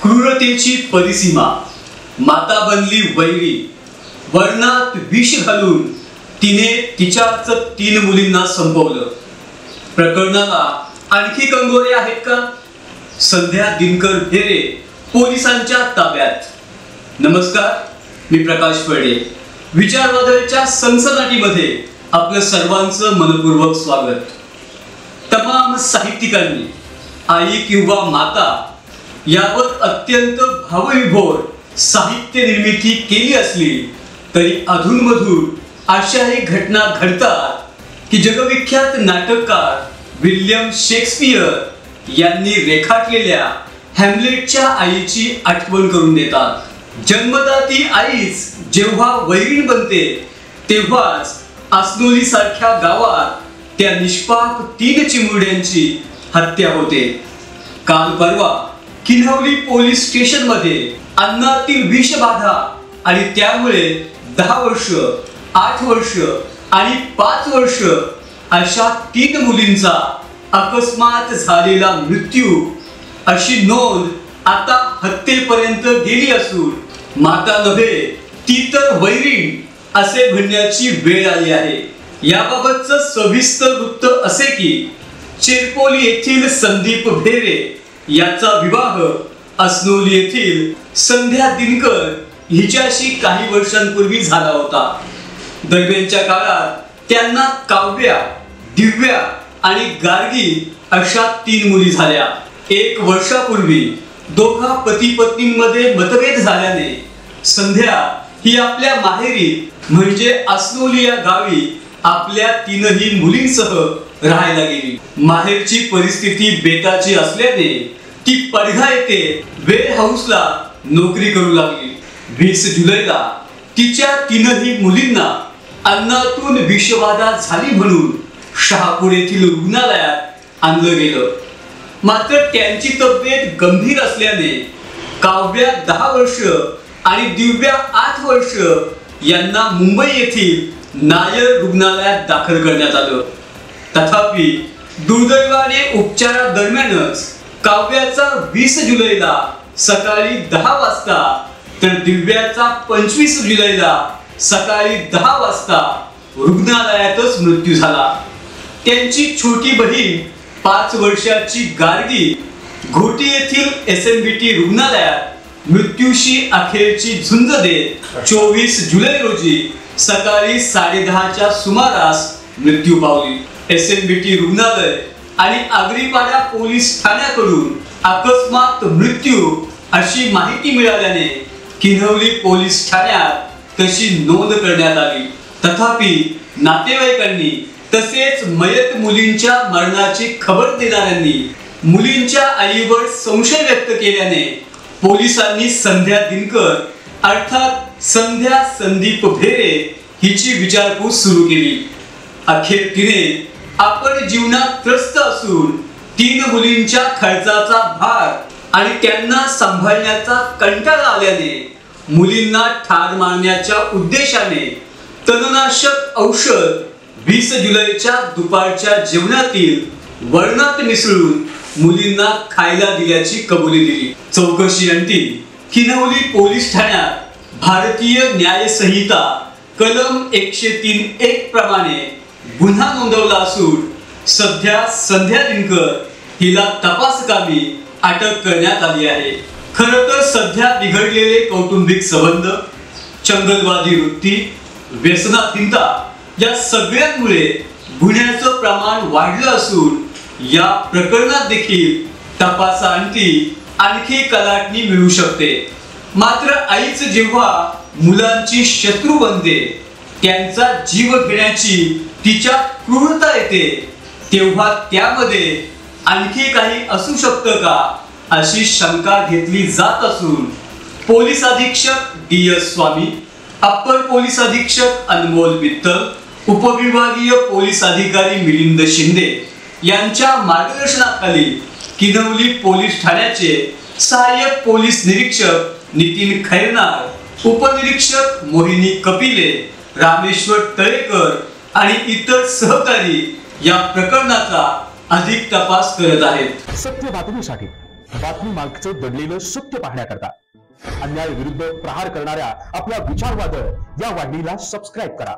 क्रूरतेची परिसीमा, माता बनली वैरी, वर्णात विष घालून तिने तिच्याच 3 मुलींना संपवलं। प्रकरणाला आणखी कंगोरे आहेत का? संध्या दिनकर भेरे पोलिसांच्या ताब्यात। नमस्कार, मी प्रकाश पडे। विचारवादळच्या सनसनाटीमध्ये आपलं सर्वांचं मनपूर्वक स्वागत। तमाम साहित्यिकांनी आई किंवा माता यावर अत्यंत भावविभोर साहित्य निर्मिती केली असली तरी अधूनमधून अशाही घटना घडतात की जगविख्यात नाटककार विल्यम शेक्सपियर यांनी रेखाटलेल्या हॅम्लेटच्या आईची आठवण करून देतात। जन्मदाती आईच जेव्हा वैरीण बनते तेव्हाच अस्नोली सारख्या गावात त्या निष्पाप 3 चिमुरड्यांची हत्या होते। काल परवा किन्हवली पोलीस स्टेशन मध्ये अन्नातील विषबाधा आणि त्यामुळे 10 वर्ष, 8 वर्ष आणि 5 वर्ष अशा 3 मुलींचा अकस्मात झालेला मृत्यू अशी नोंद आता हत्येपर्यंत गेली असून माता नव्हे ती तर वैरीण असे म्हणण्याची वेळ आली आहे। याबाबतचं सविस्तर वृत्त असे की चिरपोली येथील संदीप भेरे याचा विवाह अस्नोली येथील संध्या दिनकर हिच्याशी काही वर्षांपूर्वी झाला होता। दरम्यानच्या काळात त्यांना काव्या, दिव्या आणि गार्गी अशा 3 मुली झाल्या। 1 वर्षापूर्वी दोघा पती पत्नींमध्ये मतभेद झाल्याने संध्या ही आपल्या माहेरी म्हणजे अस्नोली या गावी आपल्या 3ही मुलींसह राहायला गेली। माहेरची परिस्थिती बेताची असल्याने ती पडघा येथे वेअर हाऊसला नोकरी करू लागली। 20 जुलैला तिच्या 3ही मुलींना अन्नातून विषबाधा झाली म्हणून शहापूर येथील रुग्णालयात आणलं गेलं। मात्र त्यांची तब्येत गंभीर असल्याने काव्या 10 वर्ष आणि दिव्या 8 वर्ष यांना मुंबई येथील नायर रुग्णालयात दाखल करण्यात आलं। तथापि दुर्दैवाने उपचारादरम्यानच काव्याचा 20 जुलैला सकाळी 10 वाजता तर दिव्याचा 25 जुलैला सकाळी 10 वाजता रुग्णालयातच मृत्यू झाला। त्यांची छोटी बहीण 5 वर्षाची गार्गी घोटी येथील SMBT रुग्णालयात मृत्यूशी अखेरची झुंज देत 24 जुलै रोजी सकाळी 10:30च्या सुमारास मृत्यू पावली। SMBT रुग्णालय आणि आगरीपाडा पोलीस ठाण्याकडून अकस्मात मृत्यू अशी माहिती मिळाल्याने किन्हवली पोलीस ठाण्यात तशी नोंद करण्यात आली। तथापि नातेवाईकांनी तसेच मयत मुलींच्या मरणाची खबर देणाऱ्यांनी मुलींच्या आईवर संशय व्यक्त केल्याने पोलिसांनी संध्या दिनकर अर्थात संध्या संदीप भेरे हिची विचारपूस सुरू केली। अखेर तिने आपण जीवनात त्रस्त असून 3 मुलींच्या खर्चाचा भार आणि त्यांना सांभाळण्याचा कंटाळा आल्याने मुलींना ठार मारण्याच्या उद्देशाने तणनाशक औषध 20 जुलैच्या दुपारच्या जेवणातील वर्णात मिसळून मुलींना खायला दिल्याची कबुली दिली। चौकशी अंती किन्हवली पोलीस ठाण्यात भारतीय न्याय संहिता कलम 103(1) प्रमाणे गुन्हा नोंदवला असून सध्या संध्या दिनकर हिला तपासकामी अटक करण्यात आली आहे। खरं तर सध्या बिघडलेले कौटुंबिक संबंध, चंगलवादी वृत्ती, व्यसनाधीनता या सगळ्यांमुळे गुन्ह्याचं प्रमाण वाढलं असून या प्रकरणात देखील तपासाअंती आणखी कलाटणी मिळू शकते। मात्र आईच जेव्हा मुलांची शत्रू बनते, त्यांचा जीव घेण्याची तिच्या क्रूरता येते, तेव्हा त्यामध्ये आणखी काही असू शकतं का अशी शंका घेतली जात असून पोलीस अधीक्षक DS स्वामी, अप्पर पोलीस अधीक्षक अनमोल मित्तल, उपविभागीय पोलीस अधिकारी मिलिंद शिंदे यांच्या मार्गदर्शनाखाली किन्हवली पोलीस ठाण्याचे सहाय्यक पोलीस निरीक्षक नितीन खैरनार, उपनिरीक्षक मोहिनी कपिले, रामेश्वर तळेकर आणि इतर सहकारी या प्रकरणाचा अधिक तपास करत आहेत। सत्य बातमीसाठी बातमी मागचे दडलेलं सत्य पाहण्याकरता अन्याय विरुद्ध प्रहार करणाऱ्या आपल्या विचारवादळ या वाहिनीला सबस्क्राईब करा.